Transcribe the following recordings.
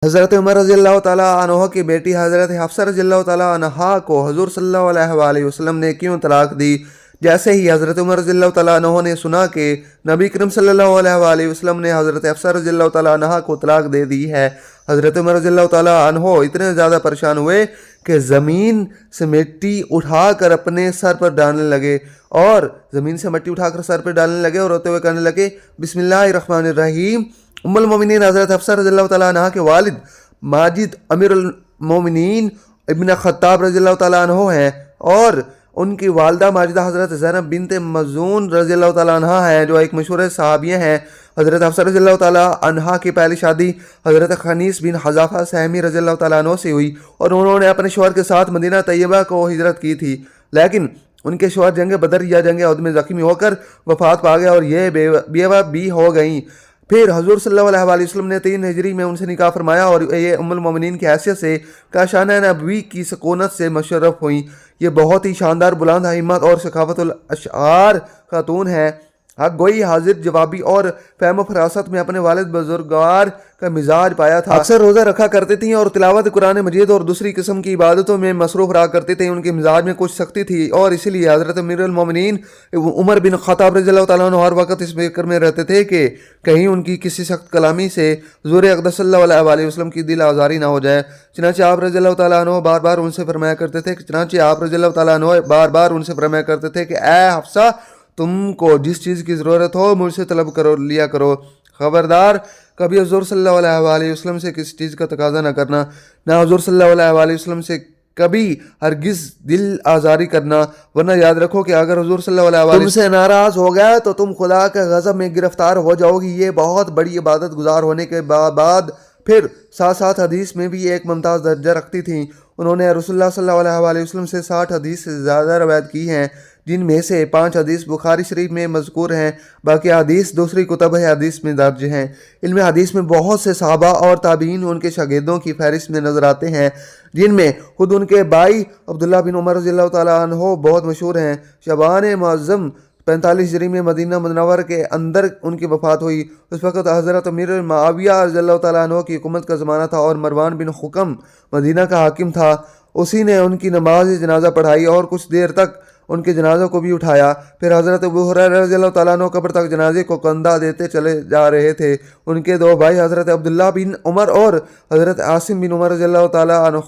حضرت عمر رضی اللہ تعالیٰ عنہ کی بیٹی حضرت حفصہ رضی اللہ تعالیٰ عنہا کو حضور صلی اللہ علیہ وآلہ وسلم نے کیوں طلاق دی؟ جیسے ہی حضرت عمر رضی اللہ تعالیٰ عنہ نے سنا کہ نبی کریم صلی اللہ علیہ وآلہ وسلم نے حضرت حفصہ رضی اللہ تعالیٰ عنہا کو طلاق دے دی ہے، حضرت عمر رضی اللہ تعالیٰ عنہ اتنے زیادہ پریشان ہوئے کہ زمین سے مٹی اٹھا کر اپنے سر پر ڈالنے لگے، اور زمین سے مٹی اٹھا کر سر پر ڈالنے لگے اور روتے ہوئے کہنے لگے بسم اللہ الرحمن الرحیم۔ ام المومنین حضرت حفصہ رضی اللہ تعالیٰ عنہ کے والد ماجد امیر المومنین ابن خطاب رضی اللہ تعالیٰ عنہ ہیں، اور ان کی والدہ ماجدہ حضرت زینب بنت مخزوم رضی اللہ تعالیٰ عنہ ہیں، جو ایک مشہور صحابیہ ہیں۔ حضرت حفصہ رضی اللہ تعالیٰ عنہ کی پہلی شادی حضرت خنیس بن حذافہ سہمی رضی اللہ تعالیٰ عنہ سے ہوئی، اور انہوں نے اپنے شوہر کے ساتھ مدینہ طیبہ کو ہجرت کی تھی، لیکن ان کے شوہر جنگ بدر یا جنگ احد میں زخمی ہو کر وفات پا گئے اور یہ بیوہ بھی ہو گئیں۔ پھر حضور صلی اللہ علیہ وسلم نے 3 ہجری میں ان سے نکاح فرمایا، اور یہ ام المومنین کی حیثیت سے کاشانہ نبوی کی سکونت سے مشرف ہوئیں۔ یہ بہت ہی شاندار، بلند ہمت اور سخاوت الاشعار خاتون ہے، حق گوئی، حاضر جوابی اور فہم و فراست میں اپنے والد بزرگوار کا مزاج پایا تھا۔ اکثر روزہ رکھا کرتی تھیں اور تلاوت قرآن مجید اور دوسری قسم کی عبادتوں میں مصروف رہا کرتی تھیں۔ ان کے مزاج میں کچھ سختی تھی، اور اسی لیے حضرت امیر المومنین عمر بن خطاب رضی اللہ تعالیٰ عنہ ہر وقت اس فکر میں رہتے تھے کہ کہیں ان کی کسی سخت کلامی سے حضور اقدس صلی اللہ علیہ وآلہ وسلم کی دل آزاری نہ ہو جائے۔ چنانچہ آپ رضی اللہ تعالیٰ عنہ بار بار ان سے فرمایا کرتے تھے کہ اے حفصہ، تم کو جس چیز کی ضرورت ہو مجھ سے طلب کرو لیا کرو، خبردار کبھی حضور صلی اللہ علیہ وآلہ وسلم سے کسی چیز کا تقاضا نہ کرنا، نہ حضور صلی اللہ علیہ وآلہ وسلم سے کبھی ہرگز دل آزاری کرنا، ورنہ یاد رکھو کہ اگر حضور صلی اللہ علیہ وآلہ تم سے ناراض ہو گیا تو تم خدا کے غضب میں گرفتار ہو جاؤ گی۔ یہ بہت بڑی عبادت گزار ہونے کے بعد پھر ساتھ ساتھ حدیث میں بھی ایک ممتاز درجہ رکھتی تھیں۔ انہوں نے رسول اللہ صلی اللہ علیہ وآلہ وسلم سے 60 حدیث سے زیادہ روایت کی ہیں، جن میں سے 5 حدیث بخاری شریف میں مذکور ہیں، باقی حدیث دوسری کتب حدیث میں درج ہیں۔ علم حدیث میں بہت سے صحابہ اور تابعین ان کے شاگردوں کی فہرست میں نظر آتے ہیں، جن میں خود ان کے بھائی عبداللہ بن عمر رضی اللہ تعالیٰ عنہ بہت مشہور ہیں۔ شعبان معظم 45 ہجری میں مدینہ منورہ کے اندر ان کی وفات ہوئی۔ اس وقت حضرت امیر معاویہ رضی اللہ تعالیٰ عنہ کی حکومت کا زمانہ تھا، اور مروان بن حکم مدینہ کا حاکم تھا۔ اسی نے ان کی نماز جنازہ پڑھائی اور کچھ دیر تک ان کے جنازہ کو بھی اٹھایا۔ پھر حضرت ابو ہریرہ رضی اللہ تعالیٰ عنہ قبر تک جنازے کو کندھا دیتے چلے جا رہے تھے۔ ان کے 2 بھائی حضرت عبداللہ بن عمر اور حضرت عاصم بن عمر رضی اللہ تعالیٰ عنہ،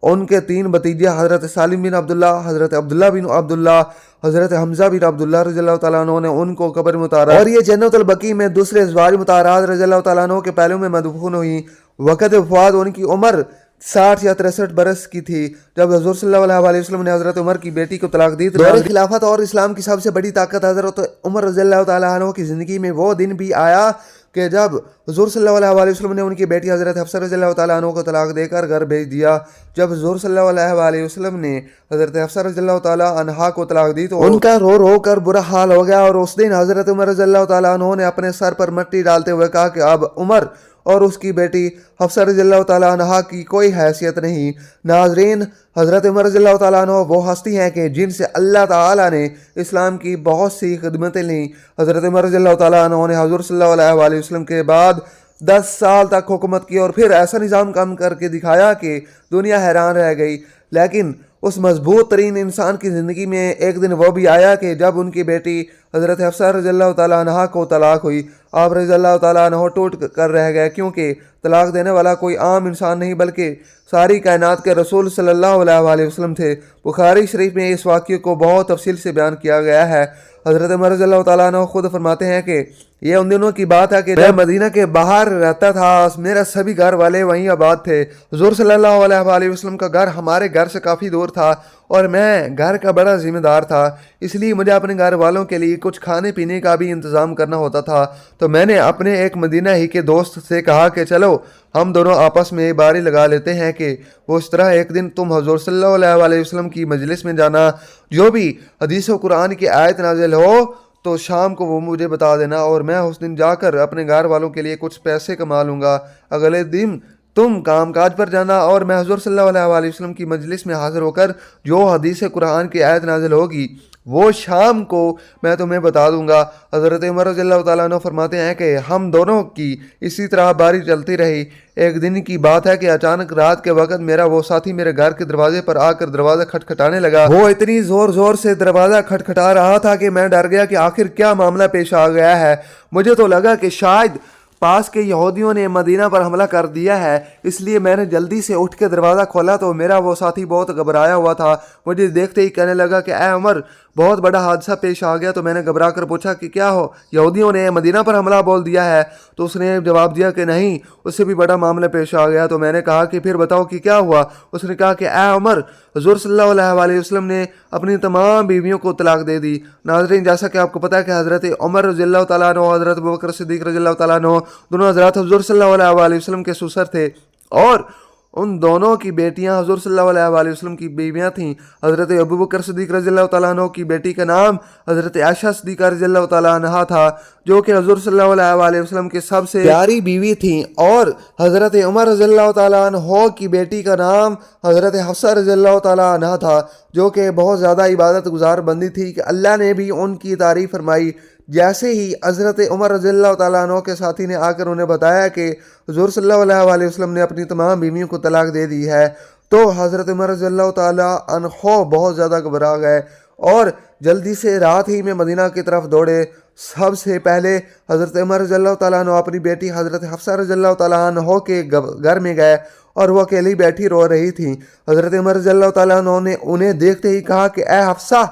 ان کے 3 بھتیجے حضرت سالم بن عبداللہ، حضرت عبداللہ بن عبداللہ، حضرت حمزہ بن عبداللہ رضی اللہ تعالیٰ عنہ نے ان کو قبر میں اتارا، اور یہ جنت البقیع میں دوسرے ازواج مطہرات رضی اللہ تعالیٰ عنہ کے پہلو میں مدفون ہوئیں۔ وقت وفات ان کی عمر 60 یا 63 برس کی تھی۔ جب حضور صلی اللہ علیہ وآلہ وسلم نے حضرت عمر کی بیٹی کو طلاق دی، دور خلافت اور اسلام کی سب سے بڑی طاقت حضرت عمر رضی اللہ تعالیٰ عنہ کی زندگی میں وہ دن بھی آیا کہ جب حضور صلی اللہ علیہ وسلم نے ان کی بیٹی حضرت حفصہ رضی اللہ تعالیٰ عنہ کو طلاق دے کر گھر بھیج دیا۔ جب حضور صلی اللہ علیہ وسلم نے حضرت حفصہ رضی اللہ تعالیٰ عنہ کو طلاق دی تو ان کا رو رو کر برا حال ہو گیا، اور اس دن حضرت عمر رضی اللہ تعالیٰ عنہ نے اپنے سر پر مٹی ڈالتے ہوئے کہا کہ اب عمر اور اس کی بیٹی حفصہ رضی اللہ تعالیٰ عنہ کی کوئی حیثیت نہیں۔ ناظرین، حضرت عمر رضی اللہ تعالیٰ عنہ وہ ہستی ہیں کہ جن سے اللہ تعالیٰ نے اسلام کی بہت سی خدمتیں لیں۔ حضرت عمر رضی اللہ تعالیٰ عنہ نے حضور صلی اللہ علیہ وآلہ وسلم کے بعد 10 سال تک حکومت کی، اور پھر ایسا نظام کام کر کے دکھایا کہ دنیا حیران رہ گئی۔ لیکن اس مضبوط ترین انسان کی زندگی میں ایک دن وہ بھی آیا کہ جب ان کی بیٹی حضرت حفصہ رضی اللہ تعالیٰ عنہ کو طلاق ہوئی، آپ رضی اللہ تعالیٰ عنہ ٹوٹ کر رہ گئے، کیونکہ طلاق دینے والا کوئی عام انسان نہیں بلکہ ساری کائنات کے رسول صلی اللہ علیہ وآلہ وسلم تھے۔ بخاری شریف میں اس واقعے کو بہت تفصیل سے بیان کیا گیا ہے۔ حضرت عمر رضی اللہ تعالیٰ عنہ خود فرماتے ہیں کہ یہ ان دنوں کی بات ہے کہ میں مدینہ کے باہر رہتا تھا، میرا سبھی گھر والے وہیں آباد تھے۔ حضور صلی اللہ علیہ وآلہ وسلم کا گھر ہمارے گھر سے کافی دور تھا، اور میں گھر کا بڑا ذمہ دار تھا، اس لیے مجھے اپنے گھر والوں کے لیے کچھ کھانے پینے کا بھی انتظام کرنا ہوتا تھا۔ تو میں نے اپنے ایک مدینہ ہی کے دوست سے کہا کہ چلو ہم دونوں آپس میں باری لگا لیتے ہیں کہ وہ اس طرح ایک دن تم حضور صلی اللہ علیہ وآلہ وسلم کی مجلس میں جانا، جو بھی حدیث و قرآن کی آیت نازل ہو تو شام کو وہ مجھے بتا دینا، اور میں اس دن جا کر اپنے گھر والوں کے لیے کچھ پیسے کما لوں گا۔ اگلے دن تم کام کاج پر جانا، اور میں حضور صلی اللہ علیہ وآلہ وسلم کی مجلس میں حاضر ہو کر جو حدیث قرآن کی آیت نازل ہوگی وہ شام کو میں تمہیں بتا دوں گا۔ حضرت عمر رضی اللہ تعالیٰ عنہ فرماتے ہیں کہ ہم دونوں کی اسی طرح باری چلتی رہی۔ ایک دن کی بات ہے کہ اچانک رات کے وقت میرا وہ ساتھی میرے گھر کے دروازے پر آ کر دروازہ کھٹکھٹانے لگا۔ وہ اتنی زور زور سے دروازہ کھٹکھٹا رہا تھا کہ میں ڈر گیا کہ آخر کیا معاملہ پیش آ گیا ہے۔ مجھے تو لگا کہ شاید پاس کے یہودیوں نے مدینہ پر حملہ کر دیا ہے، اس لیے میں نے جلدی سے اٹھ کے دروازہ کھولا تو میرا وہ ساتھی بہت گھبرایا ہوا تھا۔ مجھے دیکھتے ہی کہنے لگا کہ اے عمر، بہت بڑا حادثہ پیش آ گیا۔ تو میں نے گھبرا کر پوچھا کہ کیا ہو، یہودیوں نے مدینہ پر حملہ بول دیا ہے؟ تو اس نے جواب دیا کہ نہیں، اس سے بھی بڑا معاملہ پیش آ گیا۔ تو میں نے کہا کہ پھر بتاؤ کہ کیا ہوا؟ اس نے کہا کہ اے عمر، حضور صلی اللہ علیہ وسلم نے اپنی تمام بیویوں کو طلاق دے دی۔ ناظرین، جیسا کہ آپ کو پتہ ہے کہ حضرت عمر رضی اللہ تعالیٰ عنہ، حضرت ابوبکر صدیق رضی اللہ تعالیٰ عنہ، دونوں حضرات حضور صلی اللہ علیہ وسلم کے سسر تھے، اور ان دونوں کی بیٹیاں حضور صلی اللہ علیہ وسلم کی بیویاں تھیں۔ حضرت ابوبکر صدیق رضی اللہ تعالیٰ عنہ کی بیٹی کا نام حضرت عائشہ صدیقہ رضی اللہ تعالیٰ عنہ تھا، جو کہ حضور صلی اللہ علیہ وسلم کے سب سے پیاری بیوی تھیں، اور حضرت عمر رضی اللہ تعالیٰ عنہ کی بیٹی کا نام حضرت حفصہ رضی اللہ تعالیٰ عنہ تھا، جو کہ بہت زیادہ عبادت گزار بندی تھی کہ اللہ نے بھی ان کی تعریف فرمائی۔ جیسے ہی حضرت عمر رضی اللہ تعالیٰ عنہ کے ساتھی نے آ کر انہیں بتایا کہ حضور صلی اللہ علیہ وسلم نے اپنی تمام بیویوں کو طلاق دے دی ہے، تو حضرت عمر رضی اللہ تعالیٰ عنہ بہت زیادہ گھبرا گئے اور جلدی سے رات ہی میں مدینہ کی طرف دوڑے۔ سب سے پہلے حضرت عمر رضی اللہ تعالیٰ عنہ اپنی بیٹی حضرت حفصہ رضی اللہ تعالیٰ عنہ کے گھر میں گئے، اور وہ اکیلی بیٹھی رو رہی تھیں۔ حضرت عمر رضی اللہ تعالیٰ عنہ نے انہیں دیکھتے ہی کہا کہ اے حفصہ،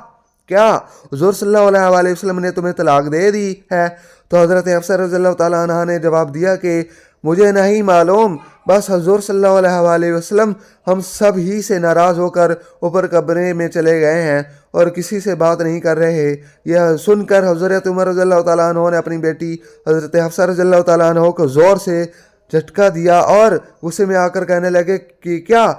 کیا حضور صلی اللہ علیہ وسلم نے تمہیں طلاق دے دی ہے؟ تو حضرت حفصہ رضی اللہ تعالیٰ عنہ نے جواب دیا کہ مجھے نہیں معلوم، بس حضور صلی اللہ علیہ وسلم ہم سب ہی سے ناراض ہو کر اوپر کمرے میں چلے گئے ہیں اور کسی سے بات نہیں کر رہے۔ یہ سن کر حضرت عمر رضی اللہ تعالیٰ عنہ نے اپنی بیٹی حضرت حفصہ رضی اللہ تعالیٰ عنہ کو زور سے جھٹکا دیا اور غصے میں آ کر کہنے لگے کہ کیا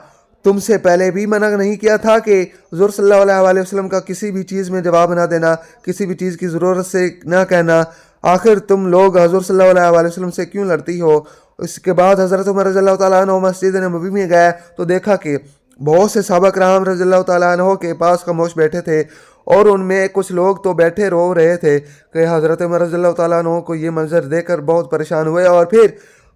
تم سے پہلے بھی منع نہیں کیا تھا کہ حضور صلی اللہ علیہ وسلم کا کسی بھی چیز میں جواب نہ دینا، کسی بھی چیز کی ضرورت سے نہ کہنا؟ آخر تم لوگ حضور صلی اللہ علیہ وسلم سے کیوں لڑتی ہو؟ اس کے بعد حضرت عمر رضی اللہ تعالیٰ عنہ مسجد نبوی میں گئے تو دیکھا کہ بہت سے صحابہ کرام رضی اللہ تعالیٰ عنہ کے پاس خاموش بیٹھے تھے، اور ان میں کچھ لوگ تو بیٹھے رو رہے تھے کہ حضرت عمر رضی اللہ تعالیٰ عنہ کو یہ منظر دیکھ کر بہت پریشان ہوئے، اور پھر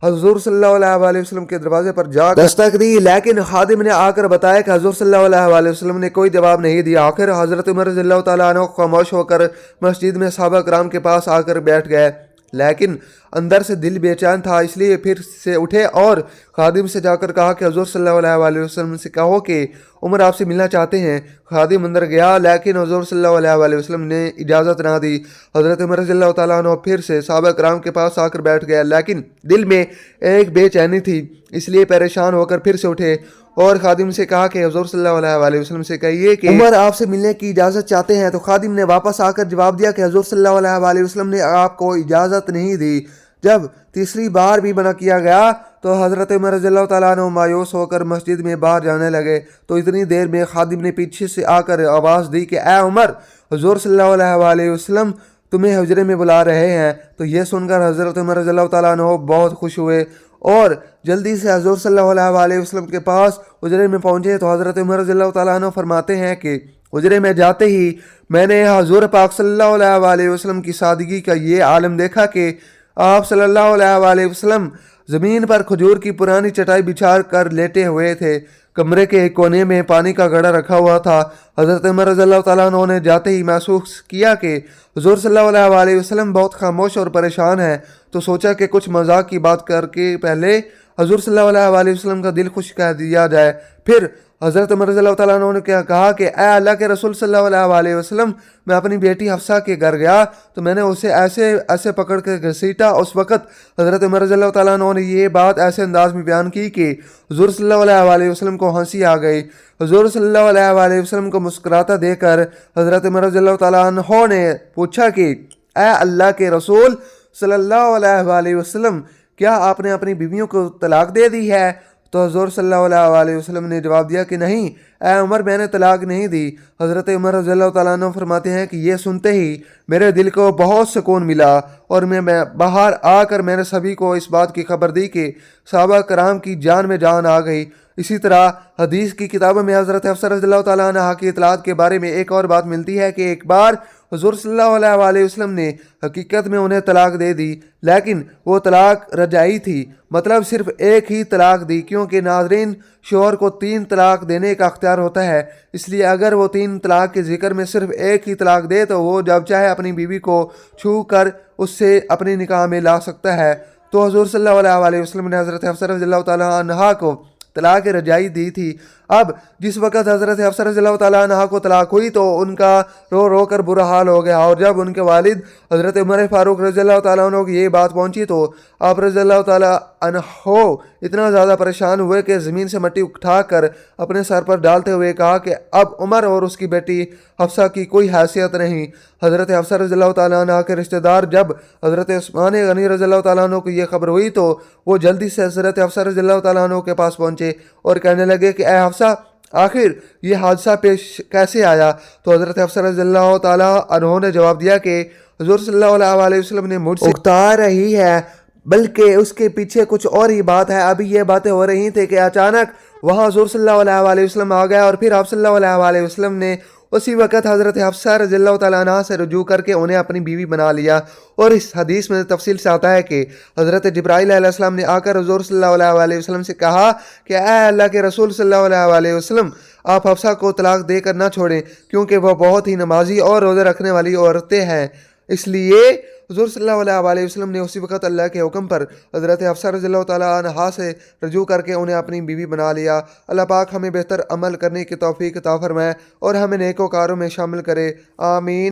حضور صلی اللہ علیہ وسلم کے دروازے پر جا دستک دی، لیکن خادم نے آ کر بتایا کہ حضور صلی اللہ علیہ وسلم نے کوئی جواب نہیں دیا۔ آخر حضرت عمر رضی اللہ تعالیٰ عنہ خاموش ہو کر مسجد میں صحابہ کرام کے پاس آ کر بیٹھ گئے، لیکن اندر سے دل بے چین تھا، اس لیے پھر سے اٹھے اور خادم سے جا کر کہا کہ حضور صلی اللہ علیہ وسلم سے کہو کہ عمر آپ سے ملنا چاہتے ہیں۔ خادم اندر گیا، لیکن حضور صلی اللہ علیہ وسلم نے اجازت نہ دی۔ حضرت عمر رضی اللہ تعالیٰ عنہ پھر سے صحابہ کرام کے پاس آ کر بیٹھ گیا، لیکن دل میں ایک بے چینی تھی، اس لیے پریشان ہو کر پھر سے اٹھے اور خادم سے کہا کہ حضور صلی اللہ علیہ وسلم سے کہیے کہ عمر آپ سے ملنے کی اجازت چاہتے ہیں۔ تو خادم نے واپس آ کر جواب دیا کہ حضور صلی اللہ علیہ وسلم نے آپ کو اجازت نہیں دی۔ جب تیسری بار بھی منع کیا گیا تو حضرت عمر رضی اللہ تعالیٰ عنہ مایوس ہو کر مسجد میں باہر جانے لگے، تو اتنی دیر میں خادم نے پیچھے سے آ کر آواز دی کہ اے عمر، حضور صلی اللہ علیہ وسلم تمہیں حجرے میں بلا رہے ہیں۔ تو یہ سن کر حضرت عمر رضی اللہ تعالیٰ عنہ بہت خوش ہوئے اور جلدی سے حضور صلی اللہ علیہ وسلم کے پاس حجرے میں پہنچے۔ تو حضرت عمر رضی اللہ تعالیٰ عنہ فرماتے ہیں کہ حجرے میں جاتے ہی میں نے حضور پاک صلی اللہ علیہ وسلم کی سادگی کا یہ عالم دیکھا کہ آپ صلی اللہ علیہ وسلم زمین پر کھجور کی پرانی چٹائی بچھا کر لیٹے ہوئے تھے۔ کمرے کے ایک کونے میں پانی کا گھڑا رکھا ہوا تھا۔ حضرت عمر رضی اللہ تعالیٰ عنہ نے جاتے ہی محسوس کیا کہ حضور صلی اللہ علیہ وسلم بہت خاموش اور پریشان ہیں، تو سوچا کہ کچھ مذاق کی بات کر کے پہلے حضور صلی اللہ علیہ وسلم کا دل خوش کر دیا جائے۔ پھر حضرت عمر رضی اللہ تعالیٰ عنہ نے کہا کہ اے اللہ کے رسول صلی اللہ علیہ وسلم، میں اپنی بیٹی حفصہ کے گھر گیا تو میں نے اسے ایسے پکڑ کے گھسیٹا۔ اس وقت حضرت عمر رضی اللہ تعالیٰ عنہ نے یہ بات ایسے انداز میں بیان کی کہ حضور صلی اللہ علیہ وسلم کو ہنسی آ گئی۔ حضور صلی اللہ علیہ وسلم کو مسکراتا دیکھ کر حضرت عمر رضی اللہ تعالیٰ عنہ نے پوچھا کہ اے اللہ کے رسول صلی اللہ علیہ وسلم، کیا آپ نے اپنی بیویوں کو طلاق دے دی ہے؟ تو حضور صلی اللہ علیہ وسلم نے جواب دیا کہ نہیں اے عمر، میں نے طلاق نہیں دی۔ حضرت عمر رضی اللہ تعالیٰ عنہ فرماتے ہیں کہ یہ سنتے ہی میرے دل کو بہت سکون ملا، اور میں باہر آ کر میں نے سبھی کو اس بات کی خبر دی کہ صحابہ کرام کی جان میں جان آ گئی۔ اسی طرح حدیث کی کتابوں میں حضرت حفصہ رضی اللہ تعالیٰ عنہ کی اطلاعات کے بارے میں ایک اور بات ملتی ہے کہ ایک بار حضور صلی اللہ علیہ وسلم نے حقیقت میں انہیں طلاق دے دی، لیکن وہ طلاق رجعی تھی، مطلب صرف ایک ہی طلاق دی، کیونکہ ناظرین شوہر کو 3 طلاق دینے کا اختیار ہوتا ہے، اس لیے اگر وہ 3 طلاق کے ذکر میں صرف ایک ہی طلاق دے تو وہ جب چاہے اپنی بیوی کو چھو کر اس سے اپنی نکاح میں لا سکتا ہے۔ تو حضور صلی اللہ علیہ وسلم نے حضرت حفصہ رضی اللہ تعالیٰ عنہ کو طلاق رجعی دی تھی۔ اب جس وقت حضرت حفصہ رضی اللہ تعالیٰ عنہ کو طلاق ہوئی تو ان کا رو رو کر برا حال ہو گیا، اور جب ان کے والد حضرت عمر فاروق رضی اللہ تعالیٰ عنہ کی یہ بات پہنچی تو آپ رضی اللہ تعالیٰ عنہ اتنا زیادہ پریشان ہوئے کہ زمین سے مٹی اٹھا کر اپنے سر پر ڈالتے ہوئے کہا کہ اب عمر اور اس کی بیٹی حفصہ کی کوئی حیثیت نہیں۔ حضرت حفصہ رضی اللہ تعالیٰ عنہ کے رشتہ دار جب حضرت عثمان غنی رضی اللہ تعالیٰ عنہ کو یہ خبر ہوئی تو وہ جلدی سے حضرت حفصہ رضی اللہ تعالیٰ عنہ کے پاس پہنچے اور کہنے لگے کہ اے حفصہ، آخر یہ حادثہ پیش کیسے آیا؟ تو حضرت حفصہ رضی اللہ تعالیٰ عنہ نے جواب دیا کہ حضور صلی اللہ علیہ وسلم نے مجھ سے اکتا رہی ہے، بلکہ اس کے پیچھے کچھ اور ہی بات ہے۔ ابھی یہ باتیں ہو رہی تھیں کہ اچانک وہاں حضور صلی اللہ علیہ وسلم آ گیا، اور پھر آپ صلی اللہ علیہ وسلم نے اسی وقت حضرت حفصہ رضی اللہ تعالیٰ عنہ سے رجوع کر کے انہیں اپنی بیوی بنا لیا۔ اور اس حدیث میں تفصیل سے آتا ہے کہ حضرت جبرائیل علیہ السلام نے آ کر حضور صلی اللہ علیہ وسلم سے کہا کہ اے اللہ کے رسول صلی اللہ علیہ وسلم، آپ حفصہ کو طلاق دے کر نہ چھوڑیں، کیونکہ وہ بہت ہی نمازی اور روزے رکھنے والی عورتیں ہیں۔ اس لیے حضور صلی اللہ علیہ وسلم نے اسی وقت اللہ کے حکم پر حضرت حفصہ رضی اللہ تعالیٰ عنہ سے رجوع کر کے انہیں اپنی بیوی بنا لیا۔ اللہ پاک ہمیں بہتر عمل کرنے کی توفیق عطا فرمائے اور ہمیں نیک وکاروں میں شامل کرے، آمین۔